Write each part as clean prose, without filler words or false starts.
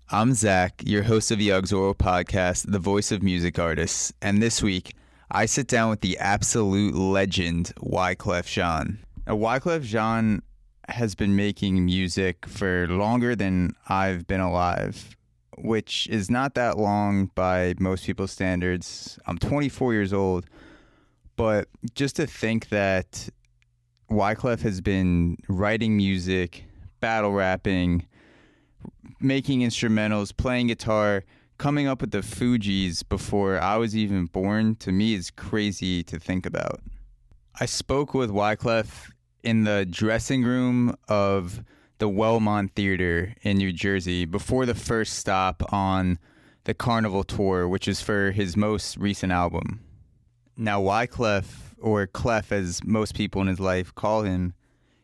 I'm Zach, your host of the Auxoral podcast, the voice of music artists, and this week I sit down with the absolute legend, Wyclef Jean. Now, Wyclef Jean has been making music for longer than I've been alive, which is not that long by most people's standards. I'm 24 years old, but just to think that Wyclef has been writing music, battle rapping, making instrumentals, playing guitar, coming up with the Fugees before I was even born, to me is crazy to think about. I spoke with Wyclef in the dressing room of the Wellmont Theater in New Jersey before the first stop on the Carnival Tour, which is for his most recent album. Now, Wyclef, or Clef as most people in his life call him,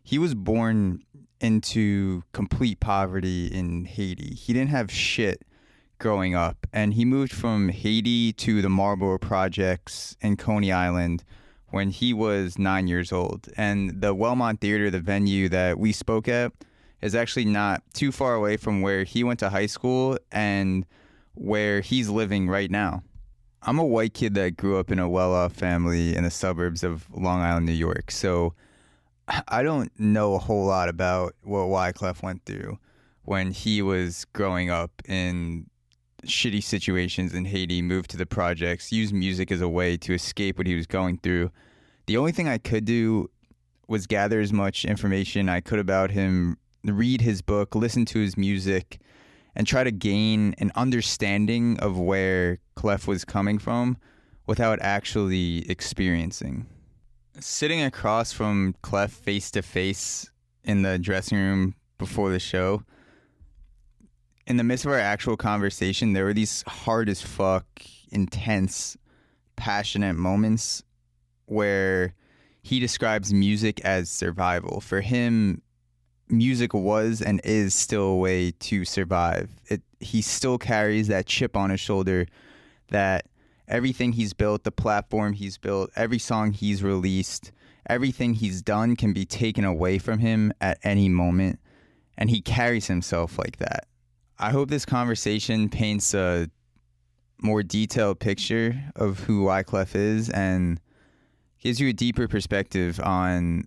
he was born into complete poverty in Haiti. He didn't have shit growing up, and he moved from Haiti to the Marlborough Projects in Coney Island when he was 9 years old. And the Wellmont Theater, the venue that we spoke at, is actually not too far away from where he went to high school and where he's living right now. I'm a white kid that grew up in a well-off family in the suburbs of Long Island, New York, so I don't know a whole lot about what Wyclef went through when he was growing up in shitty situations in Haiti, moved to the projects, used music as a way to escape what he was going through. The only thing I could do was gather as much information I could about him, read his book, listen to his music, and try to gain an understanding of where Clef was coming from without actually experiencing. Sitting across from Clef face to face in the dressing room before the show, in the midst of our actual conversation, there were these hard as fuck, intense, passionate moments where he describes music as survival. For him, music was and is still a way to survive. He still carries that chip on his shoulder that everything he's built, the platform he's built, every song he's released, everything he's done can be taken away from him at any moment, and he carries himself like that. I hope this conversation paints a more detailed picture of who Wyclef is and gives you a deeper perspective on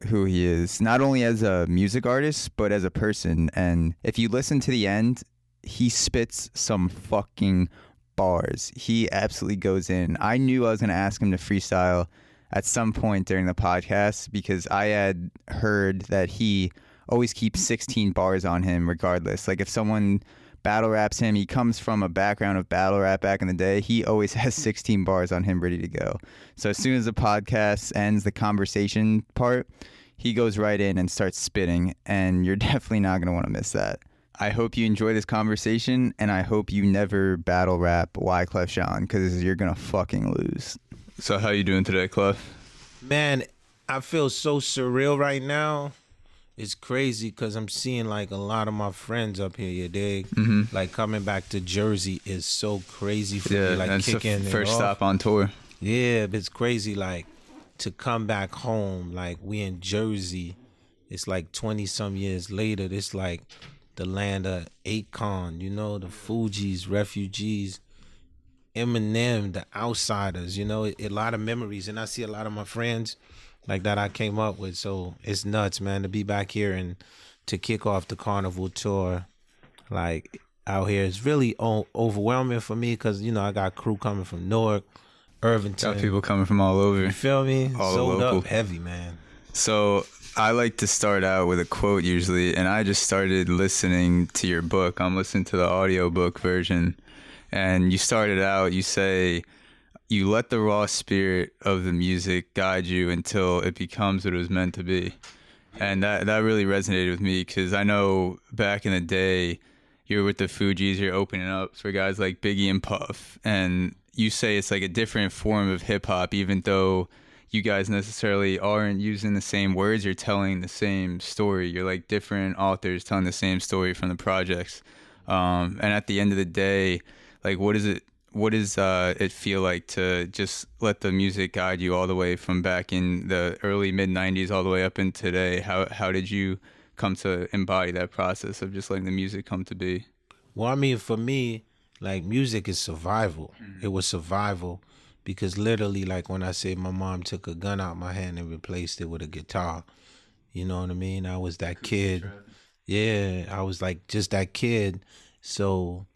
who he is, not only as a music artist, but as a person. And if you listen to the end, he spits some fucking bars. He absolutely goes in. I knew I was going to ask him to freestyle at some point during the podcast because I had heard that he always keeps 16 bars on him regardless. Like if someone battle raps him, he comes from a background of battle rap back in the day, he always has 16 bars on him ready to go. So as soon as the podcast ends, the conversation part, he goes right in and starts spitting, and you're definitely not going to want to miss that. I hope you enjoy this conversation, and I hope you never battle rap Wyclef Jean, because you're going to fucking lose. So how you doing today, Clef? Man, I feel so surreal right now. It's crazy because I'm seeing like a lot of my friends up here, you dig? Mm-hmm. Like coming back to Jersey is so crazy for me. Like that's kicking the first stop on tour. Yeah, but it's crazy like to come back home. Like we in Jersey, it's like 20 some years later. It's like the land of Akon, you know, the Fugees, refugees, Eminem, the outsiders, you know, a lot of memories. And I see a lot of my friends like that I came up with. So it's nuts, man, to be back here and to kick off the Carnival Tour. Like out here, it's really overwhelming for me because, you know, I got crew coming from Newark, Irvington. Got people coming from all over. You feel me? All Sold local. up heavy, man. So I like to start out with a quote usually, and I just started listening to your book. I'm listening to the audiobook version, and you started out, you say, you let the raw spirit of the music guide you until it becomes what it was meant to be. And that really resonated with me because I know back in the day, you were with the Fugees, you're opening up for guys like Biggie and Puff, and you say it's like a different form of hip-hop, even though you guys necessarily aren't using the same words, you're telling the same story. You're like different authors telling the same story from the projects. And at the end of the day, like what does it feel like to just let the music guide you all the way from back in the early mid-90s all the way up in today? How did you come to embody that process of just letting the music come to be? Well, I mean, for me, like music is survival. It was survival because literally, like when I say my mom took a gun out my hand and replaced it with a guitar, you know what I mean? I was that kid. Yeah, I was like just that kid. So,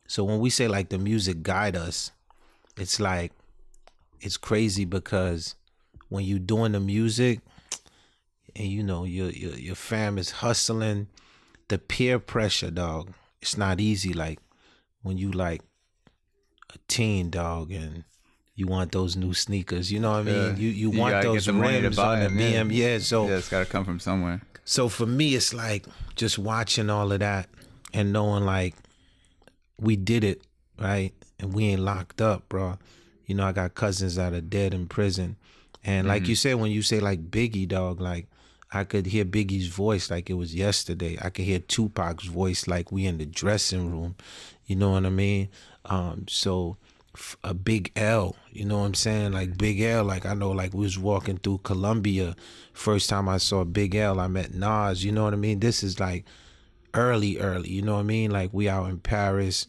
so when we say like the music guide us, it's like it's crazy because when you doing the music and you know your fam is hustling, the peer pressure, dog. It's not easy. Like when you like a teen, dog, and you want those new sneakers. You know what I mean? You want gotta get those the money to rims buy on the them, BM. Yeah. So Yeah, it's got to come from somewhere. so for me, it's like just watching all of that and knowing like we did it, right? And we ain't locked up, bro. You know, I got cousins that are dead in prison. And like you said, when you say like Biggie, dog, like I could hear Biggie's voice like it was yesterday. I could hear Tupac's voice like we in the dressing room. You know what I mean? A Big L, you know what I'm saying? Like Big L, like I know like we was walking through Columbia. First time I saw Big L, I met Nas, you know what I mean? This is like early, you know what I mean? Like we out in Paris,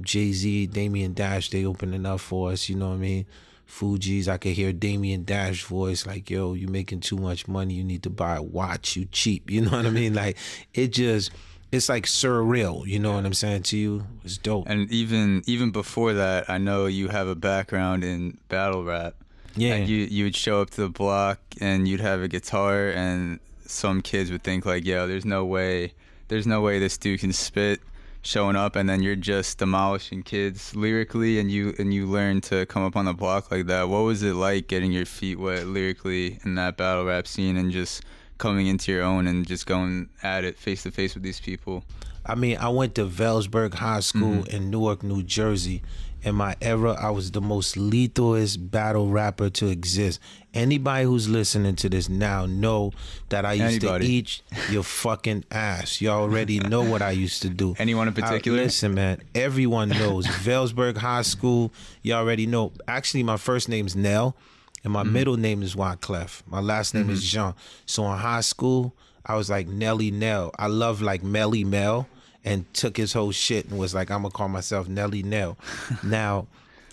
Jay-Z, Damien Dash, they opening up for us, you know what I mean? Fuji's, I could hear Damien Dash voice like, yo, you making too much money, you need to buy a watch, you cheap, you know what I mean? Like it's like surreal, you know what I'm saying to you? It's dope. And even before that, I know you have a background in battle rap. Yeah. And you would show up to the block and you'd have a guitar, and some kids would think like, yo, there's no way this dude can spit, showing up, and then you're just demolishing kids lyrically, and you learn to come up on the block like that. What was it like getting your feet wet lyrically in that battle rap scene and just coming into your own and just going at it face to face with these people? I mean, I went to Velsburg High School in Newark, New Jersey. In my era, I was the most lethalest battle rapper to exist. Anybody who's listening to this now know that I used to eat your fucking ass. You already know what I used to do. Anyone in particular? Listen, man, everyone knows. Velsburg High School, you already know. Actually, my first name's Nell, and my middle name is Wyclef. My last name is Jean. So in high school, I was like Nelly Nell. I love like Melly Mel, and took his whole shit and was like, I'm gonna call myself Nelly Nell. Now,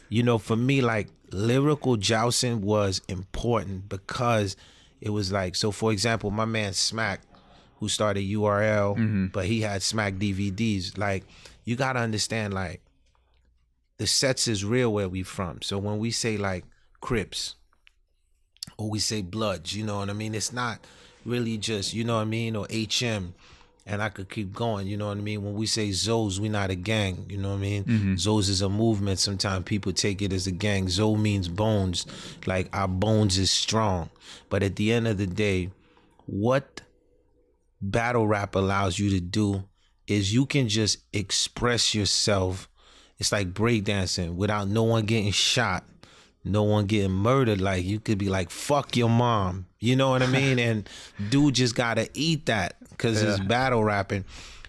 you know, for me, like lyrical jousting was important because it was like, so for example, my man Smack, who started URL, but he had Smack DVDs. Like, you gotta understand, like, the sets is real where we from. So when we say like Crips, or we say Bloods, you know what I mean? It's not really just, you know what I mean, or HM. And I could keep going, you know what I mean? When we say Zoes, we not a gang, you know what I mean? Zoes is a movement. Sometimes people take it as a gang. Zoe means bones, like our bones is strong. But at the end of the day, what battle rap allows you to do is you can just express yourself. It's like breakdancing without no one getting shot, no one getting murdered. Like, you could be like, fuck your mom, you know what I mean? And dude just gotta eat that because it's battle rapping.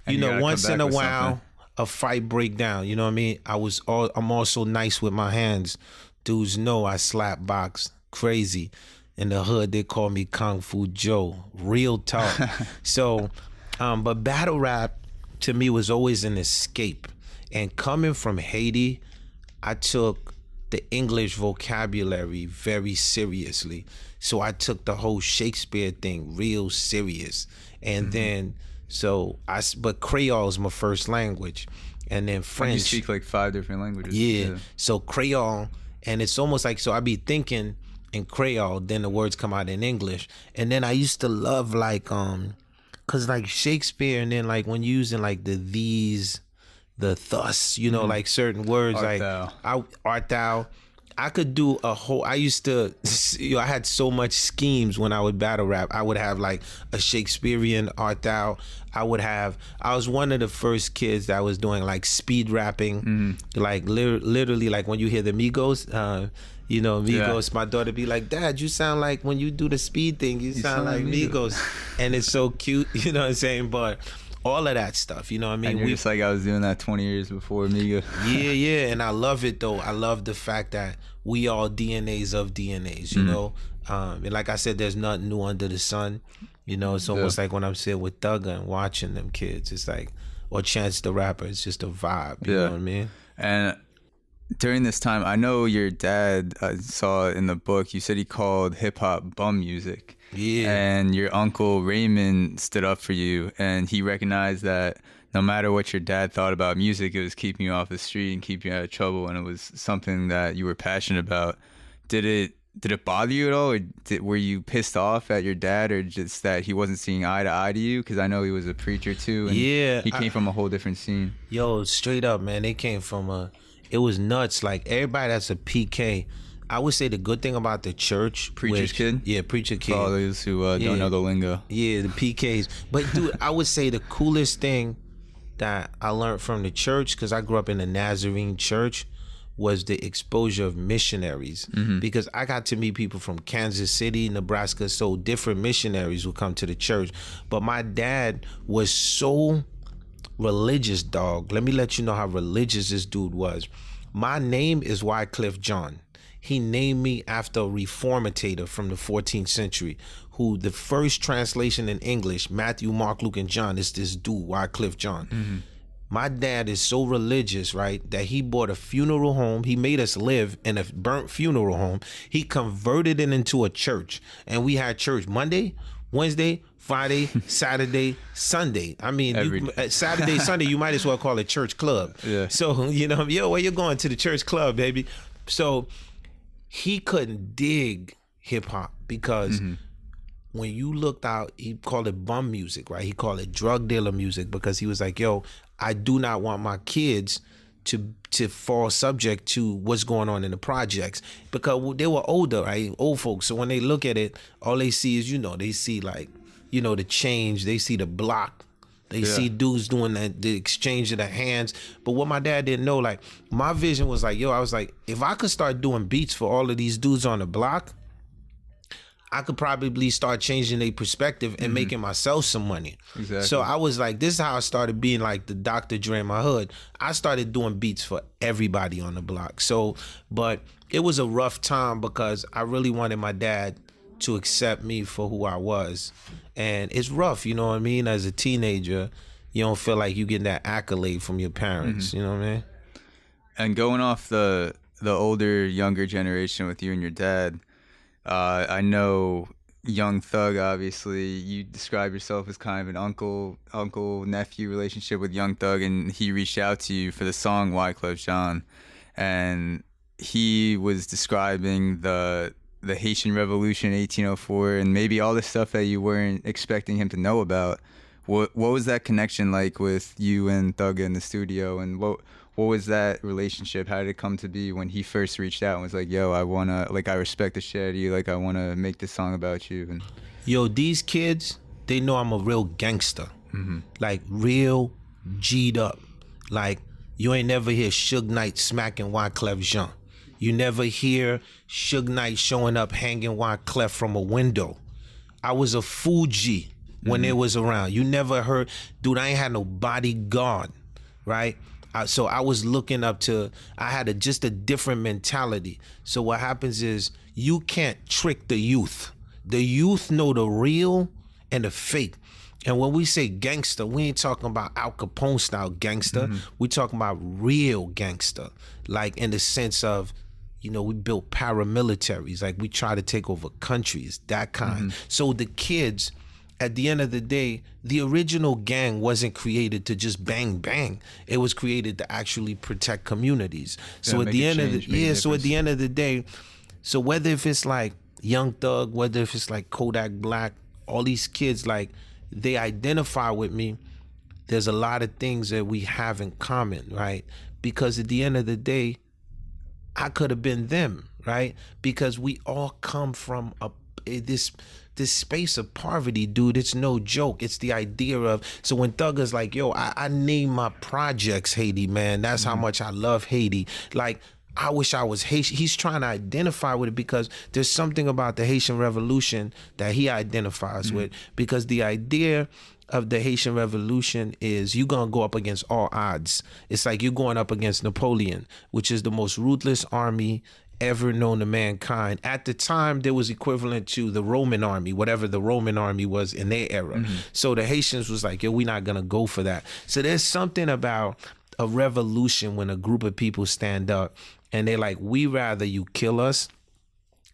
You know, once in a while, a fight break down, you know what I mean? I'm also nice with my hands. Dudes know I slap box crazy. In the hood, they call me Kung Fu Joe. Real talk. So, but battle rap to me was always an escape. And coming from Haiti, I took the English vocabulary very seriously. So I took the whole Shakespeare thing real serious. And then, but Creole is my first language. And then French. And you speak like 5 different languages. Yeah. So Creole, and it's almost like, so I be thinking in Creole, then the words come out in English. And then I used to love like, cause like Shakespeare, and then like when you're using like the these, the thus, you know, like certain words, art like thou. Art thou. I could do a whole, I used to, you know, I had so much schemes when I would battle rap. I would have like a Shakespearean art thou. I was one of the first kids that was doing like speed rapping, like literally like when you hear the Migos, you know, Migos, my daughter be like, Dad, you sound like when you do the speed thing, you sound like Migos. And it's so cute, you know what I'm saying? But all of that stuff, you know what I mean? And you're just like, I was doing that 20 years before Amiga. Yeah, and I love it though. I love the fact that we all DNAs of DNAs, you know? And like I said, there's nothing new under the sun. You know, it's almost like when I'm sitting with Thugger and watching them kids. It's like, or Chance the Rapper. It's just a vibe. You know what I mean? And during this time, I know your dad, saw in the book, you said he called hip hop bum music. Yeah. And your uncle Raymond stood up for you, and he recognized that no matter what your dad thought about music, it was keeping you off the street and keeping you out of trouble, and it was something that you were passionate about. Did it bother you at all, or were you pissed off at your dad, or just that he wasn't seeing eye to eye to you? Because I know he was a preacher too, and he came from a whole different scene. Yo, straight up, man, they came from it was nuts. Like, everybody that's a PK, I would say the good thing about the church, Preacher's kid? Yeah, preacher kid. For all those who don't know the lingo. Yeah, the PKs. But dude, I would say the coolest thing that I learned from the church, because I grew up in the Nazarene church, was the exposure of missionaries. Because I got to meet people from Kansas City, Nebraska, so different missionaries would come to the church. But my dad was so religious, dog. Let me let you know how religious this dude was. My name is Wyclef John. He named me after a reformator from the 14th century, who the first translation in English, Matthew, Mark, Luke, and John, is this dude, Wyclef John. My dad is so religious, right, that he bought a funeral home. He made us live in a burnt funeral home. He converted it into a church. And we had church Monday, Wednesday, Friday, Saturday, Sunday. I mean, Saturday, Sunday, you might as well call it church club. Yeah. So, you know, yo, where you going? To the church club, baby. So he couldn't dig hip hop because when you looked out, he called it bum music, right? He called it drug dealer music, because he was like, yo, I do not want my kids to fall subject to what's going on in the projects, because they were older, right? Old folks. So when they look at it, all they see is, you know, they see like, you know, the change, they see the block. They see dudes doing the exchange of the hands. But what my dad didn't know, like, my vision was like, yo, I was like, if I could start doing beats for all of these dudes on the block, I could probably start changing their perspective and making myself some money. Exactly. So I was like, this is how I started being like the Dr. Dre in my hood. I started doing beats for everybody on the block. So, but it was a rough time because I really wanted my dad to accept me for who I was. And it's rough, you know what I mean? As a teenager, you don't feel like you getting that accolade from your parents, you know what I mean? And going off the older, younger generation with you and your dad, I know Young Thug, obviously, you describe yourself as kind of an uncle-nephew relationship with Young Thug, and he reached out to you for the song Wyclef Jean, and he was describing the Haitian Revolution in 1804 and maybe all the stuff that you weren't expecting him to know about. What was that connection like with you and Thug in the studio, and what was that relationship? How did it come to be when he first reached out and was like, yo, I respect the shit out of you, like I want to make this song about you? And yo, these kids, they know I'm a real gangster. Like real G'd up. Like you ain't never hear Suge Knight smacking Wyclef Jean. You never hear Suge Knight showing up hanging Wyclef from a window. I was a Fuji when they was around. You never heard, dude, I ain't had no bodyguard, right? So I was looking up to, I had just a different mentality. So what happens is you can't trick the youth. The youth know the real and the fake. And when we say gangster, we ain't talking about Al Capone style gangster. We talking about real gangster, like in the sense of, you know, we built paramilitaries, like we try to take over countries, that kind. So the kids, at the end of the day, the original gang wasn't created to just bang bang. It was created to actually protect communities. So at the end of the day, so whether if it's like Young Thug, whether if it's like Kodak Black, all these kids, like they identify with me. There's a lot of things that we have in common, right? Because at the end of the day, I could have been them, right? Because we all come from this space of poverty, dude. It's no joke. It's the idea of, so when Thug is like, yo, I name my projects Haiti, man. That's how much I love Haiti. Like, I wish I was Haitian. He's trying to identify with it because there's something about the Haitian Revolution that he identifies with, because the idea of the Haitian Revolution is you're gonna go up against all odds. It's like you're going up against Napoleon, which is the most ruthless army ever known to mankind. At the time, there was equivalent to the Roman army, whatever the Roman army was in their era. So the Haitians was like, yo, we're not gonna go for that. So there's something about a revolution when a group of people stand up and they're like, we rather you kill us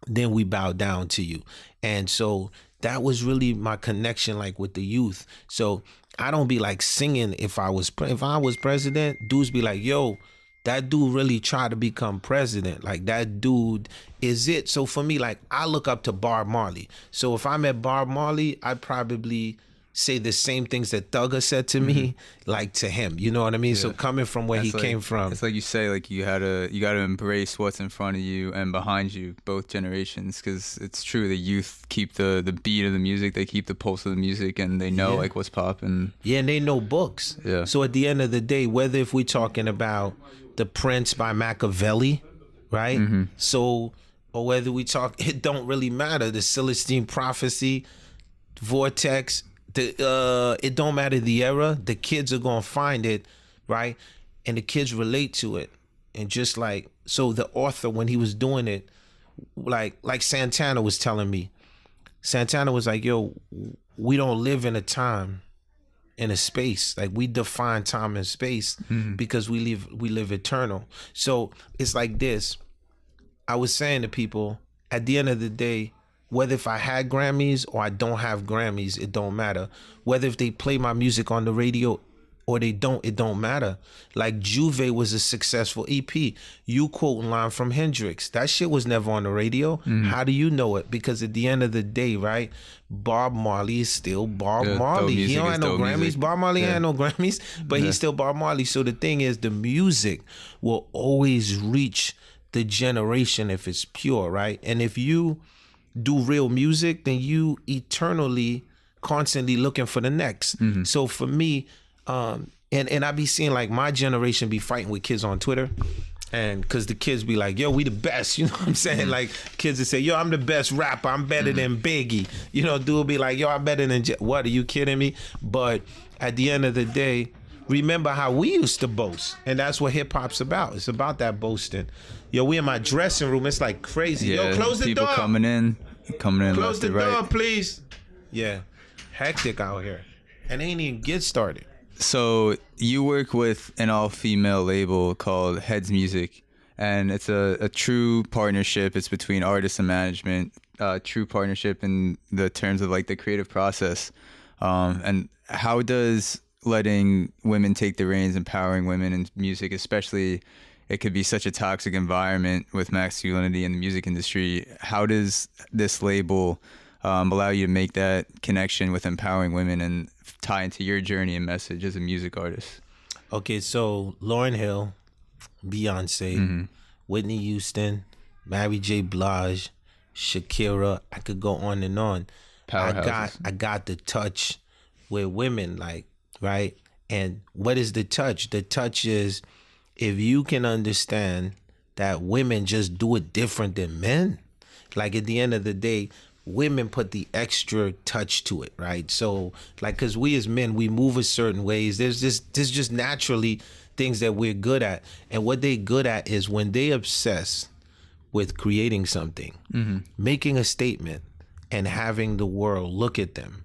than we bow down to you. And so that was really my connection, like with the youth. So I don't be like singing if I was president. Dudes be like, yo, that dude really tried to become president. Like that dude is it. So for me, like I look up to Bob Marley. So if I met Bob Marley, I'd probably say the same things that Thugger said to me, like to him. You know what I mean? Yeah. So coming from where he came from. It's like you say, like you gotta embrace what's in front of you and behind you, both generations, because it's true. The youth keep the beat of the music, they keep the pulse of the music, and they know like what's popping. Yeah, and they know books. Yeah. So at the end of the day, whether if we're talking about The Prince by Machiavelli, right? So, or whether we talk, it don't really matter. The Celestine Prophecy, Vortex. It don't matter the era. The kids are gonna find it, right? And the kids relate to it. And just like, so the author, when he was doing it, like Santana was telling me, Santana was like, yo, we don't live in a time, in a space. Like we define time and space because we live eternal. So it's like this. I was saying to people, at the end of the day, whether if I had Grammys or I don't have Grammys, it don't matter. Whether if they play my music on the radio or they don't, it don't matter. Like Juve was a successful EP. You quoting line from Hendrix. That shit was never on the radio. How do you know it? Because at the end of the day, right, Bob Marley is still Bob Marley. He don't have no Grammys. Music. Bob Marley ain't no Grammys, but he's still Bob Marley. So the thing is, the music will always reach the generation if it's pure, right? And if you do real music, then you eternally constantly looking for the next. So for me, and I be seeing like my generation be fighting with kids on Twitter, and cause the kids be like, yo, we the best, you know what I'm saying? Like kids that say, yo, I'm the best rapper, I'm better than Biggie. You know, dude be like, yo, I'm better than what, are you kidding me? But at the end of the day, remember how we used to boast, and that's what hip hop's about. It's about that boasting. Yo, we in my dressing room. It's like crazy. Yo, close the door. People coming in. Close the door, right. please. Yeah, hectic out here, and they ain't even get started. So you work with an all-female label called Heads Music, and it's a true partnership. It's between artists and management. True partnership in the terms of like the creative process. And how does letting women take the reins, empowering women in music, especially, it could be such a toxic environment with masculinity in the music industry. How does this label allow you to make that connection with empowering women and tie into your journey and message as a music artist? Okay, so Lauryn Hill, Beyonce, Whitney Houston, Mary J. Blige, Shakira, I could go on and on. I got the touch with women, like, right? And what is the touch? The touch is, if you can understand that women just do it different than men, like at the end of the day, women put the extra touch to it, right? So like, cause we as men, we move a certain ways. There's just naturally things that we're good at. And what they good at is when they obsess with creating something, making a statement and having the world look at them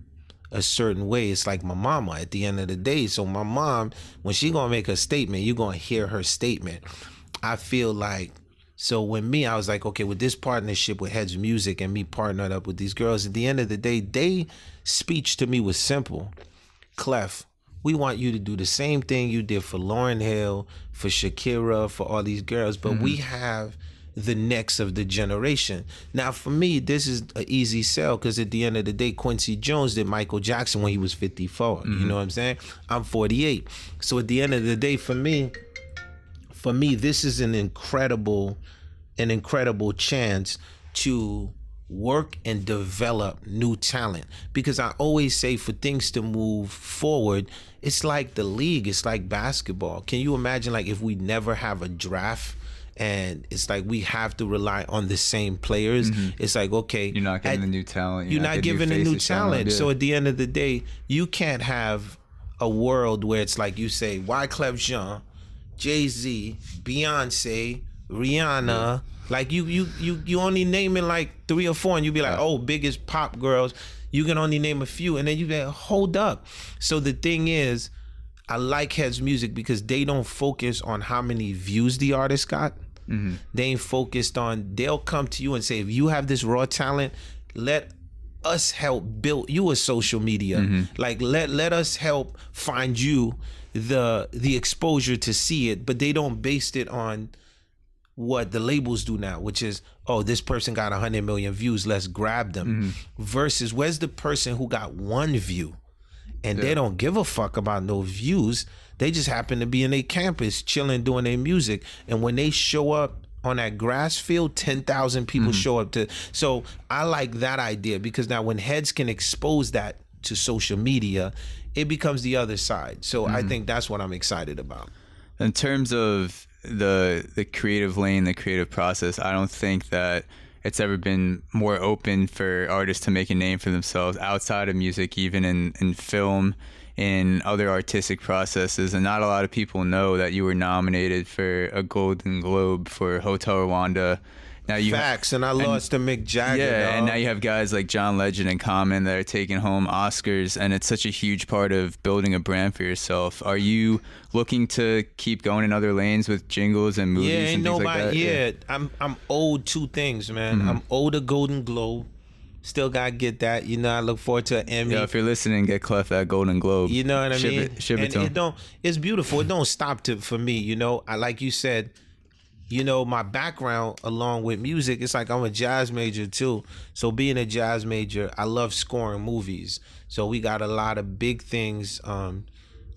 a certain way. It's like my mama at the end of the day. So my mom, when she gonna make a statement, you're gonna hear her statement. I feel like, so when me, I was like, okay, with this partnership with Heads Music and me partnered up with these girls, at the end of the day, they speech to me was simple. Clef, we want you to do the same thing you did for Lauryn Hill, for Shakira, for all these girls, but we have the next of the generation. Now, for me, this is an easy sell because at the end of the day, Quincy Jones did Michael Jackson when he was 54. You know what I'm saying? I'm 48. So at the end of the day, for me, this is an incredible chance to work and develop new talent. Because I always say, for things to move forward, it's like the league, it's like basketball. Can you imagine, like, if we never have a draft and it's like we have to rely on the same players? It's like, okay, you're not getting the new talent. You're not giving the new talent. So at the end of the day, you can't have a world where it's like you say Wyclef Jean, Jay-Z, Beyonce, Rihanna, Like you only naming like 3 or 4, and you be like, oh, biggest pop girls. You can only name a few, and then you be like, hold up. So the thing is, I like Heads music because they don't focus on how many views the artist got. They ain't focused on, they'll come to you and say, if you have this raw talent, let us help build you a social media. Like let us help find you the exposure to see it. But they don't base it on what the labels do now, which is, oh, this person got 100 million views, let's grab them. Versus, where's the person who got 1 view and they don't give a fuck about no views? They just happen to be in their campus chilling, doing their music, and when they show up on that grass field, 10,000 people show up to. So I like that idea, because now when Heads can expose that to social media, it becomes the other side. So I think that's what I'm excited about. In terms of the creative lane, the creative process, I don't think that it's ever been more open for artists to make a name for themselves outside of music, even in film, in other artistic processes. And not a lot of people know that you were nominated for a Golden Globe for Hotel Rwanda. Now you Facts, and I lost to Mick Jagger. Yeah, dog. and now you have guys like John Legend and Common that are taking home Oscars, and it's such a huge part of building a brand for yourself. Are you looking to keep going in other lanes with jingles and movies and things like that? Yeah, I'm owed 2 things, man. I'm owed a Golden Globe. Still gotta get that. You know, I look forward to an Emmy. Yeah, if you're listening, get Clef that Golden Globe. You know what I mean? Ship it to him. It's beautiful. It don't stop for me. You know, I like you said. You know, my background along with music, it's like I'm a jazz major too. So being a jazz major, I love scoring movies. So we got a lot of big things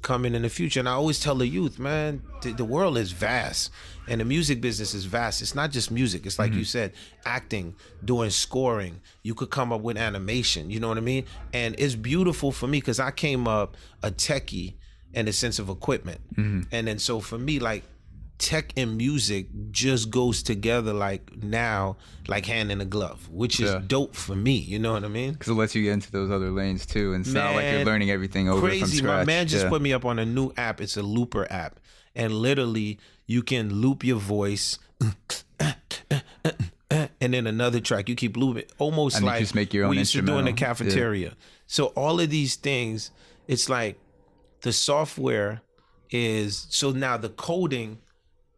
coming in the future. And I always tell the youth, man, the world is vast. And the music business is vast. It's not just music. It's like you said, acting, doing scoring. You could come up with animation. You know what I mean? And it's beautiful for me because I came up a techie in the sense of equipment. And then so for me, like, tech and music just goes together like now, like hand in a glove, which is dope for me. You know what I mean? Because it lets you get into those other lanes too, and it's not like you're learning everything over from scratch. My man just put me up on a new app. It's a looper app, and literally you can loop your voice, and then another track you keep looping, almost and like you just make your own we used to do in the instrumental. cafeteria. So all of these things, it's like the software is, so now the coding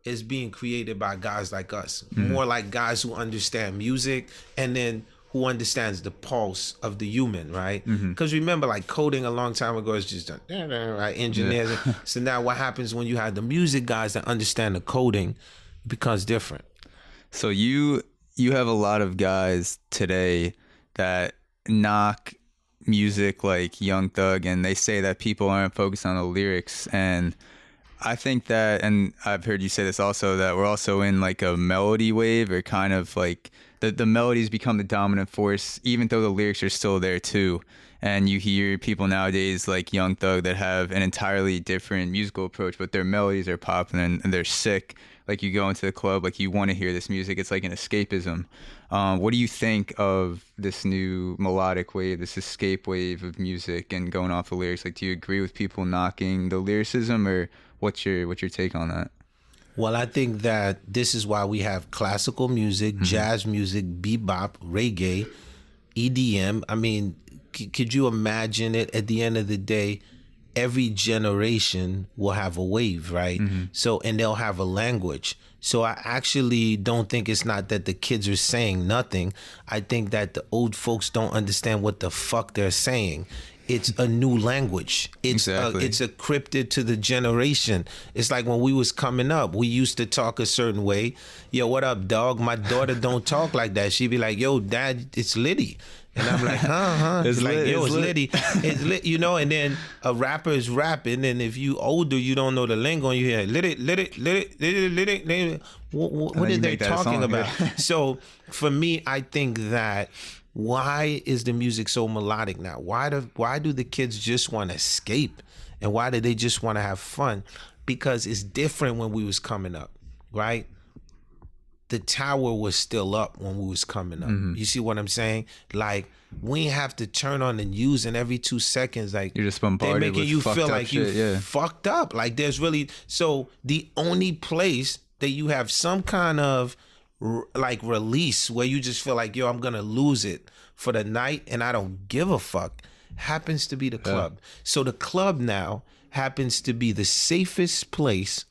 is being created by guys like us, more like guys who understand music and then who understands the pulse of the human, right? Because remember, like coding a long time ago is just right, engineers. So now what happens when you have the music guys that understand the coding, it becomes different. So you have a lot of guys today that knock music like Young Thug, and they say that people aren't focused on the lyrics. And I think that, and I've heard you say this also, that we're also in like a melody wave, or kind of like the melodies become the dominant force, even though the lyrics are still there too. And you hear people nowadays like Young Thug that have an entirely different musical approach, but their melodies are popping and they're sick. Like you go into the club, like you want to hear this music. It's like an escapism. What do you think of this new melodic wave, this escape wave of music and going off the lyrics? Like, do you agree with people knocking the lyricism, or what's your take on that? Well, I think that this is why we have classical music, jazz music, bebop, reggae, EDM. I mean, could you imagine it? At the end of the day, every generation will have a wave, right? So, and they'll have a language. So I actually don't think it's not that the kids are saying nothing. I think that the old folks don't understand what the fuck they're saying. It's a new language. It's encrypted to the generation. It's like when we was coming up, we used to talk a certain way. Yo, what up, dog? My daughter don't talk like that. She'd be like, yo, dad, it's Liddy. And I'm like, It's like, yo, it's Liddy. It's lit, you know, and then a rapper is rapping, and if you older, you don't know the lingo, and you hear Liddy. What are they talking about? So for me, I think that, why is the music so melodic now? Why do the kids just want to escape? And why do they just want to have fun? Because it's different when we was coming up, right? The tower was still up when we was coming up. You see what I'm saying? Like, we have to turn on the news, and every 2 seconds, like, you're just bombarded they're making with you fucked feel up like shit, you fucked up. Like, there's really, so the only place that you have some kind of like release where you just feel like, yo, I'm gonna lose it for the night and I don't give a fuck, happens to be the club. So the club now happens to be the safest place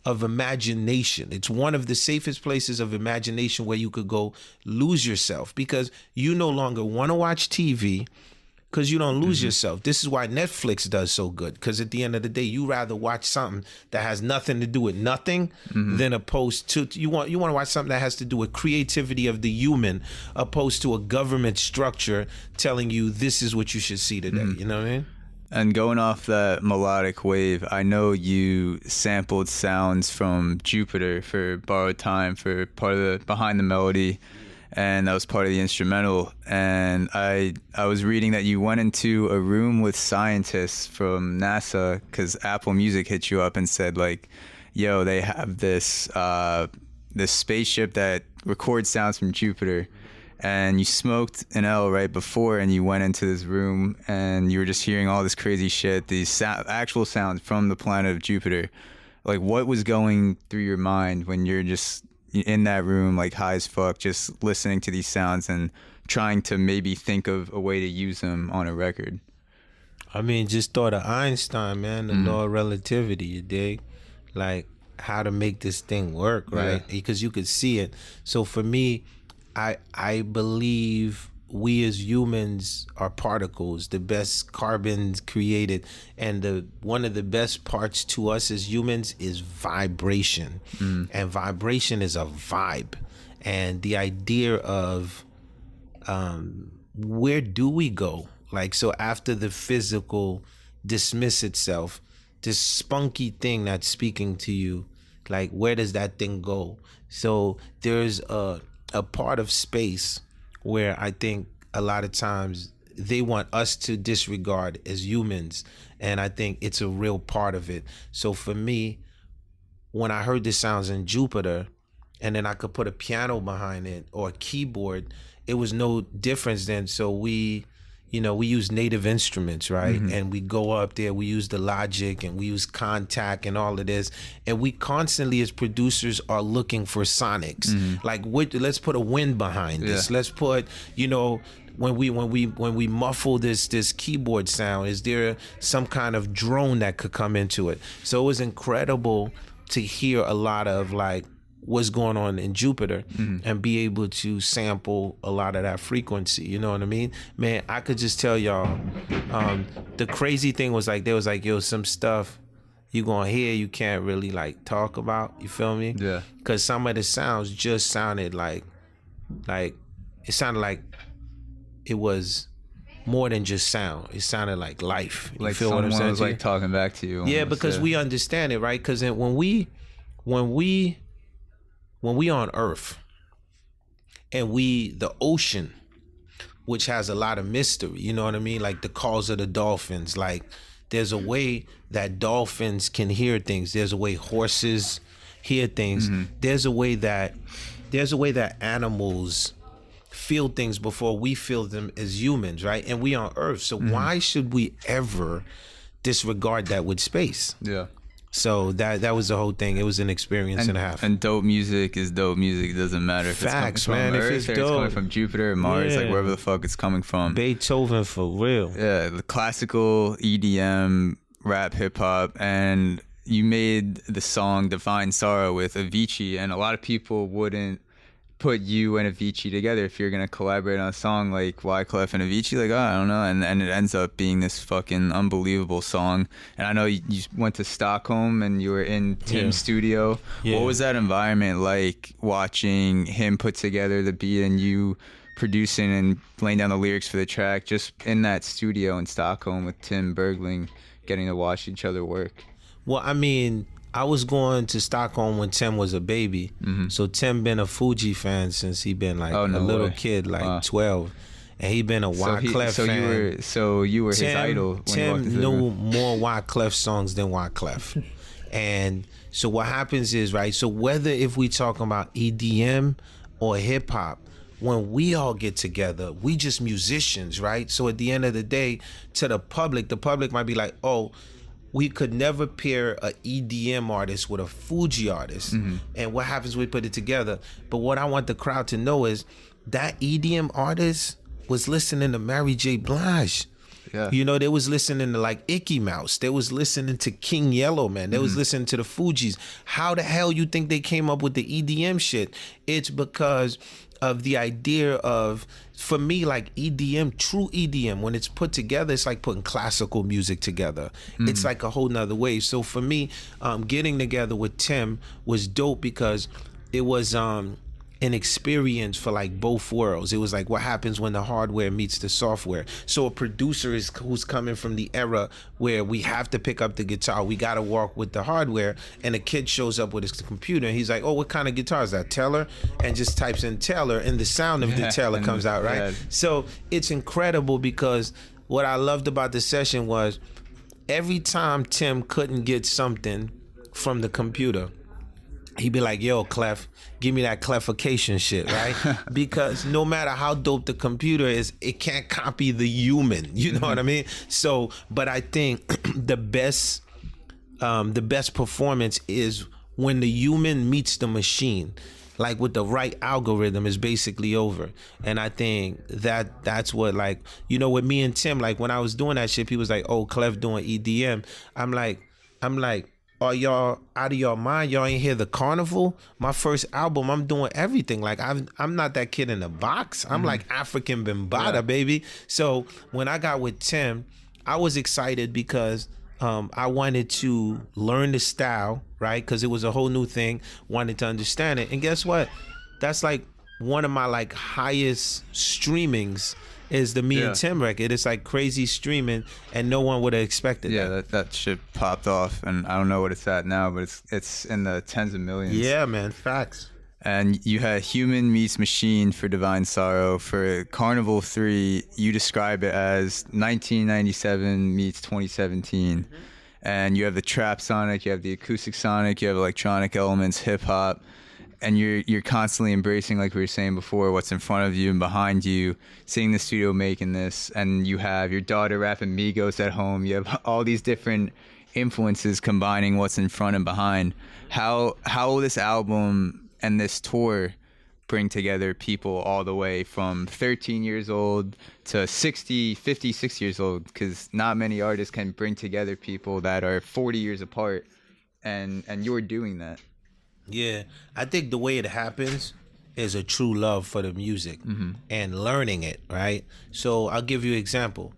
of imagination. It's one of the safest places of imagination where you could go lose yourself, because you no longer want to watch TV, because you don't lose yourself. This is why Netflix does so good, because at the end of the day, you rather watch something that has nothing to do with nothing than opposed to, you want to watch something that has to do with creativity of the human, opposed to a government structure telling you this is what you should see today. You know what I mean? And going off that melodic wave, I know you sampled sounds from Jupiter for Borrowed Time for part of the behind the melody, and that was part of the instrumental. And I was reading that you went into a room with scientists from NASA because Apple Music hit you up and said, like, yo, they have this this spaceship that records sounds from Jupiter. And you smoked an L right before, and you went into this room, and you were just hearing all this crazy shit, these actual sounds from the planet of Jupiter. Like, what was going through your mind when you're just in that room, like high as fuck, just listening to these sounds and trying to maybe think of a way to use them on a record? I mean, just thought of Einstein, man, the law of relativity, you dig? Like, how to make this thing work, right? Because you could see it. So for me, I believe we as humans are particles, the best carbons created, and one of the best parts to us as humans is vibration, and vibration is a vibe, and the idea of where do we go? Like, so after the physical dismiss itself, this spunky thing that's speaking to you, like, where does that thing go? So there's a part of space where I think a lot of times they want us to disregard as humans, and I think it's a real part of it. So for me, when I heard the sounds in Jupiter, and then I could put a piano behind it or a keyboard, it was no difference then. So we use native instruments, right? And we go up there, we use the Logic, and we use Contact and all of this. And we constantly as producers are looking for sonics. Like, let's put a wind behind this. Let's put, when we muffle this keyboard sound, is there some kind of drone that could come into it? So it was incredible to hear a lot of like what's going on in Jupiter and be able to sample a lot of that frequency. You know what I mean? Man, I could just tell y'all, the crazy thing was like, there was like, yo, some stuff you gonna hear you can't really like talk about. You feel me? Yeah. Because some of the sounds just sounded like it sounded like it was more than just sound. It sounded like life. You like feel what I'm saying? Was like talking back to you. Yeah, because we understand it, right? Because when we on Earth and the ocean, which has a lot of mystery, you know what I mean? Like the calls of the dolphins, like there's a way that dolphins can hear things. There's a way horses hear things. There's a way that animals feel things before we feel them as humans, right? And we on Earth. So why should we ever disregard that with space? Yeah. So that was the whole thing. It was an experience and a half. And dope music is dope music. It doesn't matter if Facts, it's coming from Earth, if it's or dope, it's coming from Jupiter or Mars, like wherever the fuck it's coming from. Beethoven for real. Yeah, the classical EDM, rap, hip hop, and you made the song Divine Sorrow with Avicii, and a lot of people wouldn't put you and Avicii together if you're gonna collaborate on a song like Wyclef and Avicii. Like, I don't know, and it ends up being this fucking unbelievable song. And I know you went to Stockholm and you were in Tim's studio. What was that environment like, watching him put together the beat and you producing and laying down the lyrics for the track, just in that studio in Stockholm with Tim Bergling, getting to watch each other work? Well, I mean, I was going to Stockholm when Tim was a baby. So Tim been a Fuji fan since he been like a little kid, like 12. And he been a Wyclef fan. So you were his idol when Tim you walked into knew more Wyclef songs than Wyclef. And so what happens is, right, so whether if we talking about EDM or hip hop, when we all get together, we just musicians, right? So at the end of the day, to the public might be like, oh, we could never pair a EDM artist with a Fuji artist. And what happens when we put it together? But what I want the crowd to know is that EDM artist was listening to Mary J. Blige. Yeah. You know, they was listening to like Icky Mouse. They was listening to King Yellow, man. They was listening to the Fugees. How the hell you think they came up with the EDM shit? It's because of the idea of, for me, like EDM, true EDM, when it's put together, it's like putting classical music together. It's like a whole nother way. So for me, getting together with Tim was dope because it was an experience for like both worlds. It was like what happens when the hardware meets the software. So a producer is who's coming from the era where we have to pick up the guitar, we got to walk with the hardware, and a kid shows up with his computer and he's like, oh, what kind of guitar is that, Taylor? And just types in Taylor and the sound of the Taylor comes out, right? Yeah. So it's incredible because what I loved about the session was every time Tim couldn't get something from the computer, he'd be like, yo, Clef, give me that clefication shit, right? Because no matter how dope the computer is, it can't copy the human. You know what I mean? So, but I think the best performance is when the human meets the machine. Like with the right algorithm is basically over. And I think that's what, like, you know, with me and Tim, like when I was doing that shit, people was like, oh, Clef doing EDM. I'm like, are y'all out of your mind? Y'all ain't hear the Carnival? My first album, I'm doing everything. Like I'm not that kid in the box. I'm like African Bambaataa, baby. So when I got with Tim, I was excited because I wanted to learn the style, right? Because it was a whole new thing. Wanted to understand it, and guess what? That's like one of my like highest streamings. Is the Me and Tim record. It's like crazy streaming, and no one would have expected that. Yeah, that shit popped off, and I don't know what it's at now, but it's in the tens of millions. Yeah, man, facts. And you had Human Meets Machine for Divine Sorrow. For Carnival 3, you describe it as 1997 meets 2017. And you have the trap sonic, you have the acoustic sonic, you have electronic elements, hip hop. And you're constantly embracing, like we were saying before, what's in front of you and behind you, seeing the studio making this, and you have your daughter rapping Migos at home. You have all these different influences combining what's in front and behind. How will this album and this tour bring together people all the way from 13 years old to 60, 56 years old? Because not many artists can bring together people that are 40 years apart, and you're doing that. Yeah, I think the way it happens is a true love for the music and learning it, right? So I'll give you an example.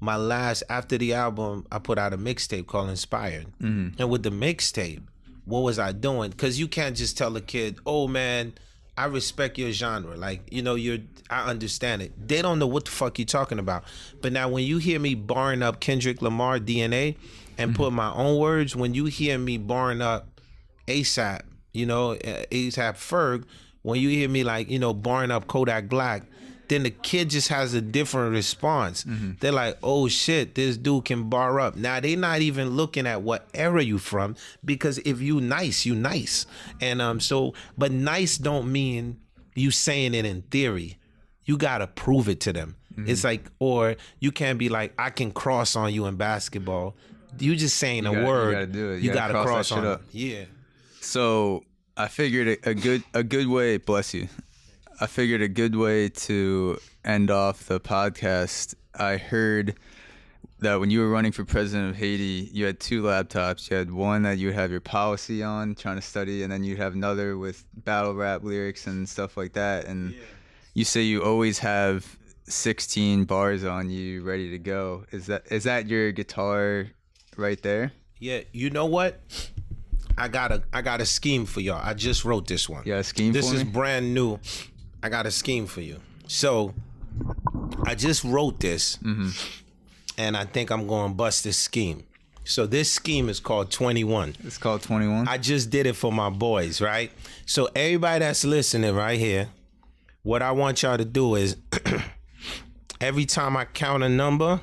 After the album, I put out a mixtape called Inspired. And with the mixtape, what was I doing? Because you can't just tell a kid, oh man, I respect your genre. Like, you know, I understand it. They don't know what the fuck you're talking about. But now when you hear me barring up Kendrick Lamar DNA and put my own words, when you hear me barring up ASAP, you know, ASAP Ferg, when you hear me like, you know, barring up Kodak Black, then the kid just has a different response. They're like, oh shit, this dude can bar up. Now they not even looking at what era you from, because if you nice, you nice. And but nice don't mean you saying it in theory. You gotta prove it to them. It's like, or you can't be like, I can cross on you in basketball. You just saying a word. You gotta do it. You gotta cross on it. Yeah. So I figured a good way, bless you. I figured a good way to end off the podcast. I heard that when you were running for president of Haiti, you had two laptops. You had one that you would have your policy on, trying to study, and then you'd have another with battle rap lyrics and stuff like that. And you say you always have 16 bars on you ready to go. Is that your guitar right there? Yeah, you know what? I got a scheme for y'all. I just wrote this one. Yeah, a scheme This for me? is brand new. I got a scheme for you. So I just wrote this, and I think I'm going to bust this scheme. So this scheme is called 21. It's called 21? I just did it for my boys, right? So everybody that's listening right here, what I want y'all to do is every time I count a number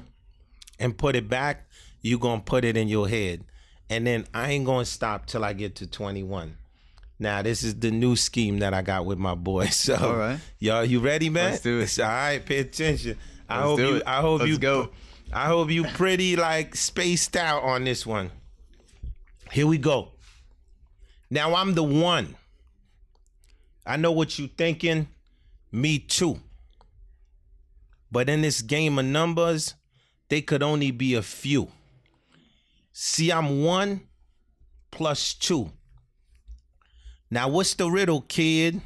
and put it back, you going to put it in your head. And then I ain't going to stop till I get to 21. Now, this is the new scheme that I got with my boys. So, all right. Y'all, you ready, man? Let's do it. All right, pay attention. Let's go. I hope you pretty like spaced out on this one. Here we go. Now I'm the one. I know what you thinking. Me too. But in this game of numbers, they could only be a few. See, I'm 1 plus 2. Now what's the riddle, kid?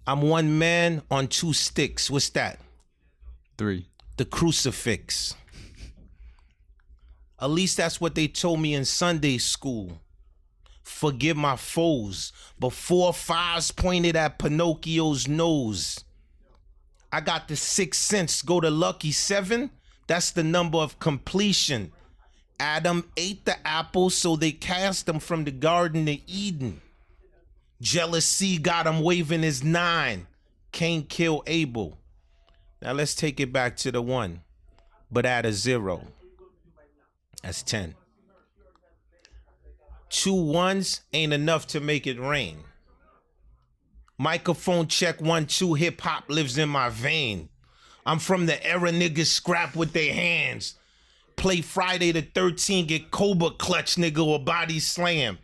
I'm one man on 2 sticks. What's that? 3. The crucifix. At least that's what they told me in Sunday school. Forgive my foes, but 4 5s pointed at Pinocchio's nose. I got the 6th sense, go to lucky 7. That's the number of completion. Adam ate the apple, so they cast him from the Garden of Eden. Jealousy got him waving his 9. Cain killed Abel. Now let's take it back to the 1, but add a 0. That's 10. 2 1s ain't enough to make it rain. Microphone check 1 2, hip hop lives in my vein. I'm from the era niggas scrap with their hands. Play Friday the 13th, get Cobra clutch, nigga, or body slam.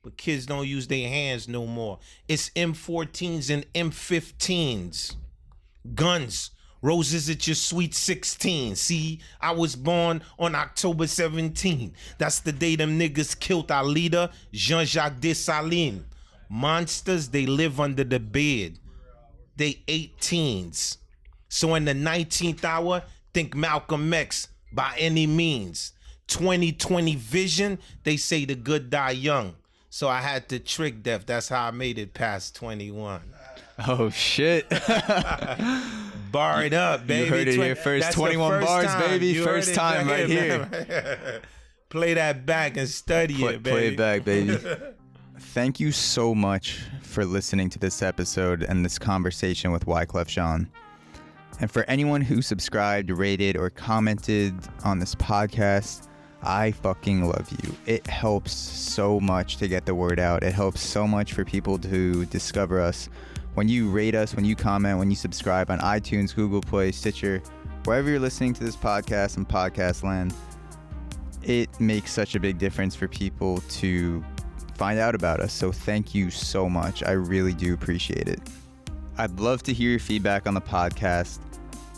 But kids don't use their hands no more. It's M14s and M15s. Guns, roses at your sweet 16. See, I was born on October 17. That's the day them niggas killed our leader, Jean-Jacques Dessalines. Monsters, they live under the bed. They 18s. So in the 19th hour, think Malcolm X by any means. 20/20 vision, they say the good die young. So I had to trick death. That's how I made it past 21. Oh, shit. Bar it up, baby. You heard it here first. That's 21 bars, time. baby. You First time right here. Play that back and study it, baby. Play it back, baby. Thank you so much for listening to this episode and this conversation with Wyclef Jean. And for anyone who subscribed, rated, or commented on this podcast, I fucking love you. It helps so much to get the word out. It helps so much for people to discover us. When you rate us, when you comment, when you subscribe on iTunes, Google Play, Stitcher, wherever you're listening to this podcast in podcast land, it makes such a big difference for people to find out about us. So thank you so much. I really do appreciate it. I'd love to hear your feedback on the podcast.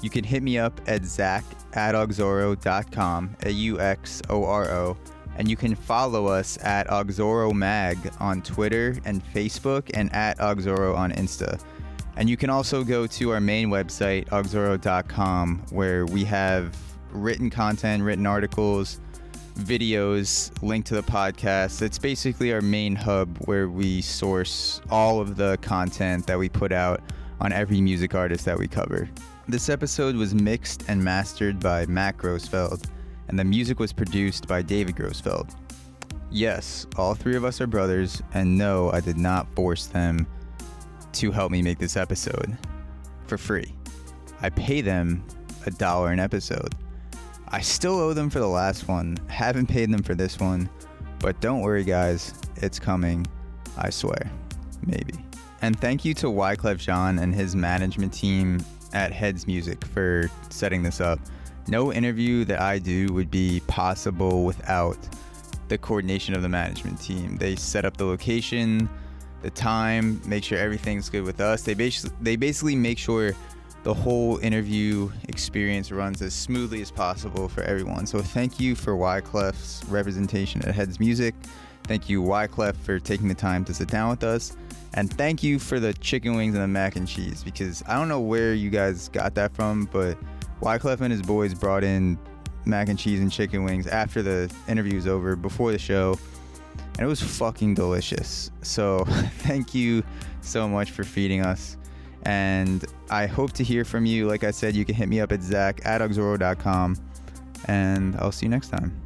You can hit me up at zach@auxoro.com, AUXORO, and you can follow us at Auxoro Mag on Twitter and Facebook, and at Auxoro on Insta. And you can also go to our main website, auxoro.com, where we have written content, written articles, videos linked to the podcast. It's basically our main hub where we source all of the content that we put out on every music artist that we cover. This episode was mixed and mastered by Matt Grossfeld, and the music was produced by David Grossfeld. Yes, all 3 of us are brothers, and no, I did not force them to help me make this episode for free. I pay them $1 an episode. I still owe them for the last one, haven't paid them for this one, but don't worry guys, it's coming, I swear, maybe. And thank you to Wyclef Jean and his management team at Heads Music for setting this up. No interview that I do would be possible without the coordination of the management team. They set up the location, the time, make sure everything's good with us. They basically make sure the whole interview experience runs as smoothly as possible for everyone. So thank you for Wyclef's representation at Heads Music. Thank you, Wyclef, for taking the time to sit down with us. And thank you for the chicken wings and the mac and cheese, because I don't know where you guys got that from, but Wyclef and his boys brought in mac and cheese and chicken wings after the interview was over, before the show, and it was fucking delicious. So thank you so much for feeding us, and I hope to hear from you. Like I said, you can hit me up at zach@auxoro.com, and I'll see you next time.